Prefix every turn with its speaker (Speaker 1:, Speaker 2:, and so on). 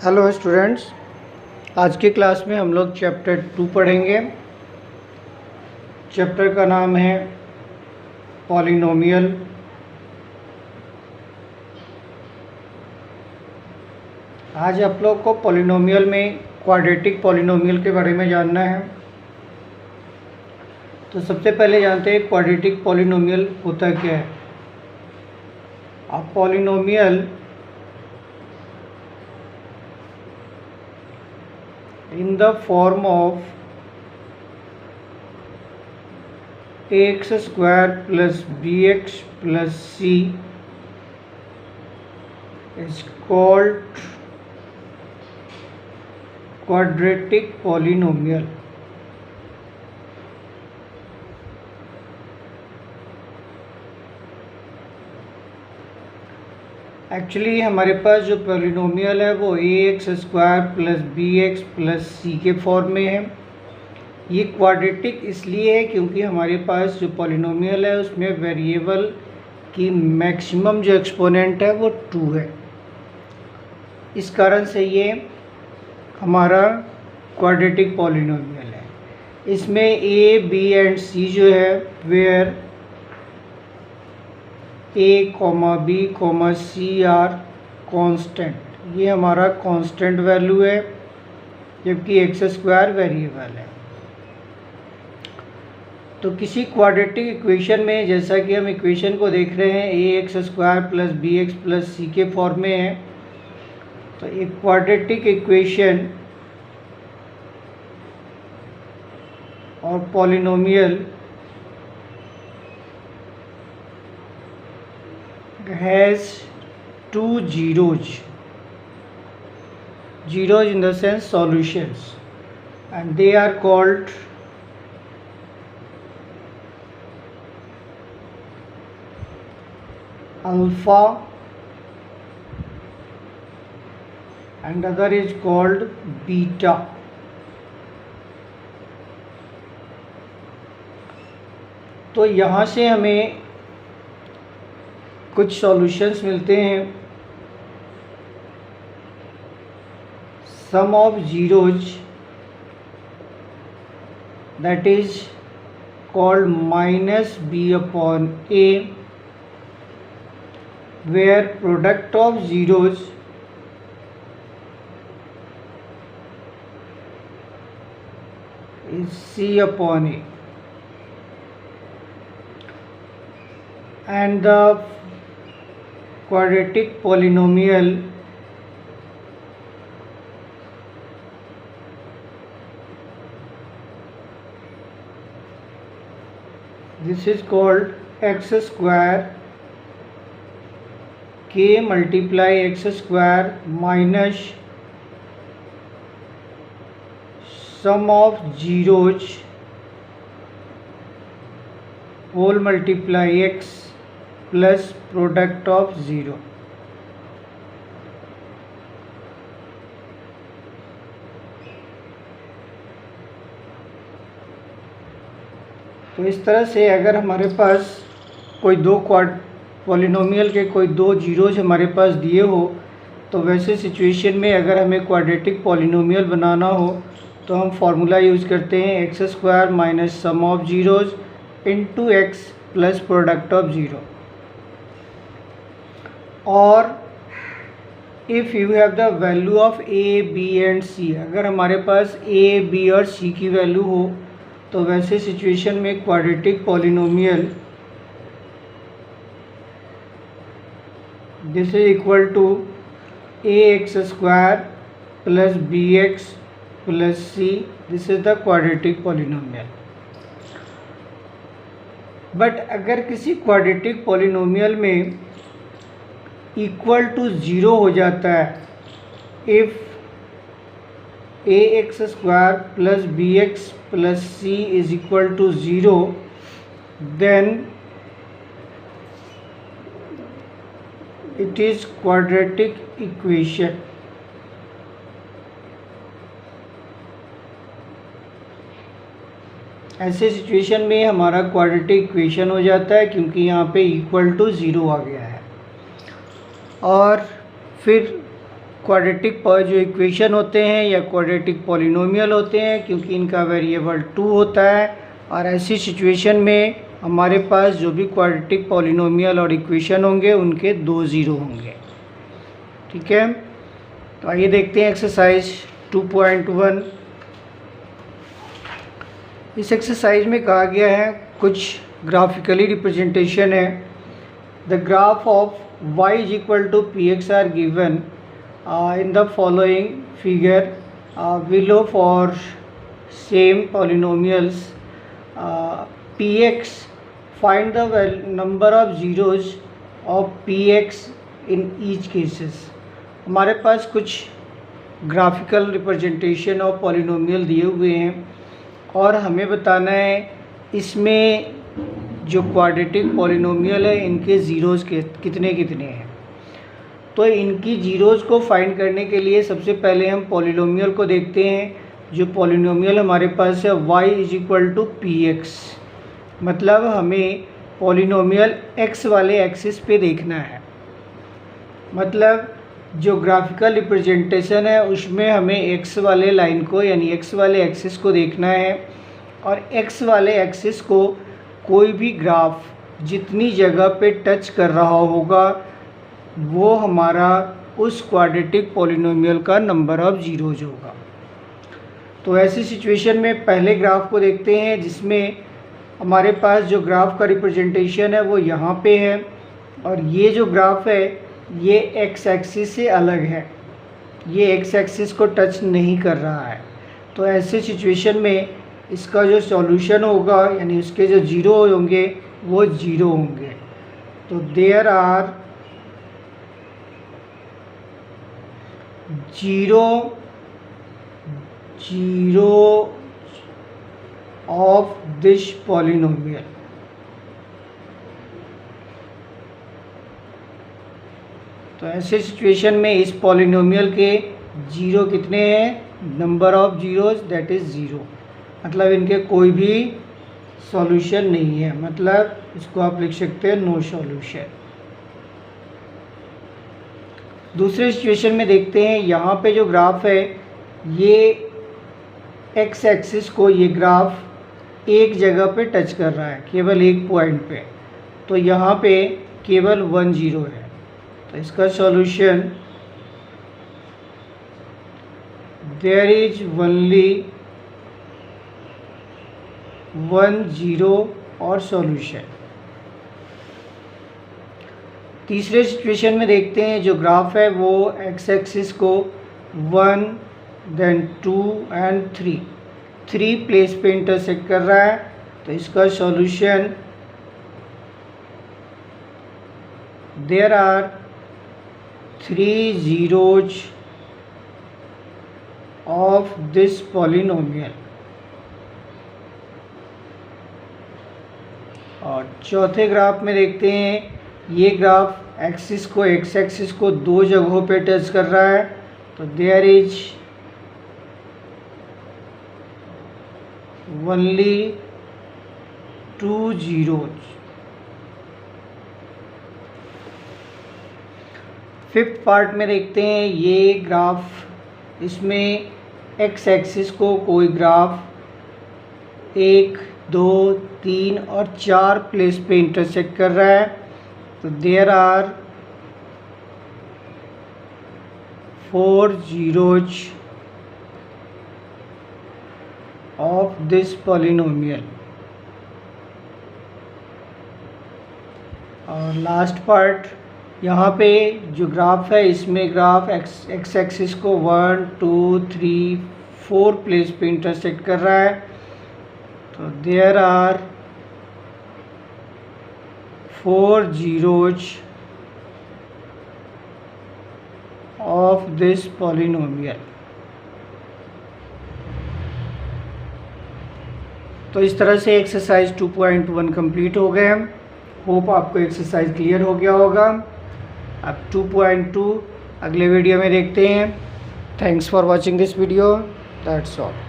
Speaker 1: Hello students, आज की class में हम लोग चैप्टर 2 पढ़ेंगे। चैप्टर का नाम है पॉलिनोमियल। आज आप लोग को पॉलिनोमियल में क्वाड्रेटिक पॉलिनोमियल के बारे में जानना है। तो सबसे पहले जानते हैं क्वाड्रेटिक पॉलिनोमियल होता क्या है। अब polynomial in the form of ax square plus bx plus c is called quadratic polynomial। Actually हमारे पास जो पॉलिनोमियल है वो a x square plus B x plus c के फॉर्म में है। ये क्वाड्रेटिक इसलिए है क्योंकि हमारे पास जो पॉलिनोमियल है उसमें वेरिएबल की मैक्सिमम जो एक्सपोनेंट है वो 2 है। इस कारण से ये हमारा क्वाड्रेटिक पॉलिनोमियल है। इसमें ए बी एंड सी जो है where A comma B comma C are constant, ये हमारा कांस्टेंट वैल्यू है, जबकि एक्स स्क्वायर वेरिएबल है। तो किसी क्वाड्रेटिक इक्वेशन में, जैसा कि हम इक्वेशन को देख रहे हैं, a x square plus B x plus c के फॉर्म में है। तो एक क्वाड्रेटिक इक्वेशन और polynomial has two zeros in the sense solutions, and they are called alpha and other is called beta। तो यहाँ से हमें कुछ सॉल्यूशंस मिलते हैं। Sum of zeros that is called minus b upon a, where product of zeros is c upon a, and the quadratic polynomial this is called x square k multiply x square minus sum of zeros whole multiply x plus product of zero. तो इस तरह से अगर हमारे पास कोई दो polynomial के कोई दो जीरोज हमारे पास दिए हो, तो वैसे सिचुएशन में अगर हमें क्वाड्रेटिक पॉलिनोमियल बनाना हो तो हम फार्मूला यूज़ करते हैं x square minus sum of zeros into x plus product of zero. और if you have the value of a b and c, अगर हमारे पास ए बी और सी की वैल्यू हो तो वैसे सिचुएशन में quadratic polynomial this is equal to A x square plus B x plus C, this is the quadratic polynomial. But अगर किसी क्वाड्रेटिक पॉलिनोमियल में इक्वल टू ज़ीरो हो जाता है, if A x square plus B x plus C is equal to zero, then it is quadratic equation. ऐसे situation में हमारा quadratic equation हो जाता है क्योंकि यहाँ पे इक्वल टू ज़ीरो आ गया है। और फिर क्वाड्रेटिक जो इक्वेशन होते हैं या क्वाड्रेटिक पॉलिनोमियल होते हैं, क्योंकि इनका वेरिएबल 2 होता है। और ऐसी सिचुएशन में हमारे पास जो भी क्वाड्रेटिक पॉलिनोमियल और इक्वेशन होंगे उनके 2 ज़ीरो होंगे। ठीक है, तो आइए देखते हैं एक्सरसाइज 2.1। इस एक्सरसाइज में कहा गया है, कुछ ग्राफिकली रिप्रेजेंटेशन है। The graph of y is equal to px are given in the following figure below for same polynomials px. Find the number of zeros of px in each cases. हमारे पास कुछ graphical representation of polynomial दिए हुए हैं और हमें बताना है इसमें जो क्वाड्रेटिक पॉलिनोमियल है इनके ज़ीरोज़ के कितने कितने हैं। तो इनकी ज़ीरोज़ को फाइंड करने के लिए सबसे पहले हम पॉलिनोमियल को देखते हैं। जो पॉलिनोमियल हमारे पास है y is equal to px, मतलब हमें पॉलिनोमियल x वाले एक्सिस पे देखना है। मतलब जो ग्राफिकल रिप्रेजेंटेशन है उसमें हमें x वाले लाइन को यानी x वाले एक्सिस को देखना है। और x वाले एक्सिस को कोई भी ग्राफ जितनी जगह पे टच कर रहा होगा वो हमारा उस क्वाड्रेटिक पॉलिनोमियल का नंबर ऑफ ज़ीरोज़ होगा। तो ऐसी सिचुएशन में पहले ग्राफ को देखते हैं, जिसमें हमारे पास जो ग्राफ का रिप्रेजेंटेशन है वो यहाँ पे है और ये जो ग्राफ है ये एक्स एक्सिस से अलग है, ये एक्स एक्सिस को टच नहीं कर रहा है। तो ऐसे सिचुएशन में इसका जो सॉल्यूशन होगा यानी उसके जो ज़ीरो होंगे वो ज़ीरो होंगे। तो there are zero of this polynomial. तो ऐसे सिचुएशन में इस पॉलिनोमियल के ज़ीरो कितने हैं, number of zeros that is zero, मतलब इनके कोई भी सॉल्यूशन नहीं है, मतलब इसको आप लिख सकते हैं नो सॉल्यूशन। दूसरे सिचुएशन में देखते हैं, यहाँ पे जो ग्राफ है ये एक्स एक्सिस को ये ग्राफ एक जगह पे टच कर रहा है, केवल एक पॉइंट पे। तो यहाँ पे केवल 1 0 है। तो इसका सॉल्यूशन देयर इज ओनली 1 0 और सॉल्यूशन। तीसरे सिचुएशन में देखते हैं, जो ग्राफ है वो एक्स एक्सिस को 1 देन 2 एंड 3 प्लेस पे इंटरसेक्ट कर रहा है। तो इसका solution there are 3 zeros of this polynomial. और चौथे ग्राफ में देखते हैं, ये ग्राफ एक्सिस को एक्स एक्सिस को 2 जगहों पे टच कर रहा है। तो there is only 2 zeros। Fifth part में देखते हैं, ये ग्राफ इसमें एक्स एक्सिस को कोई ग्राफ 1 2 3 और 4 प्लेस पे इंटरसेक्ट कर रहा है। तो there are 4 zeros of this polynomial. और लास्ट पार्ट, यहाँ पे जो ग्राफ है इसमें ग्राफ एक्स एक्सिस को 1 2 3 4 प्लेस पे इंटरसेक्ट कर रहा है। तो there are 4 zeros of this polynomial. तो इस तरह से एक्सरसाइज 2.1 कंप्लीट हो गए। होप आपको एक्सरसाइज क्लियर हो गया होगा। अब 2.2 अगले वीडियो में देखते हैं। Thanks for watching this video, that's all.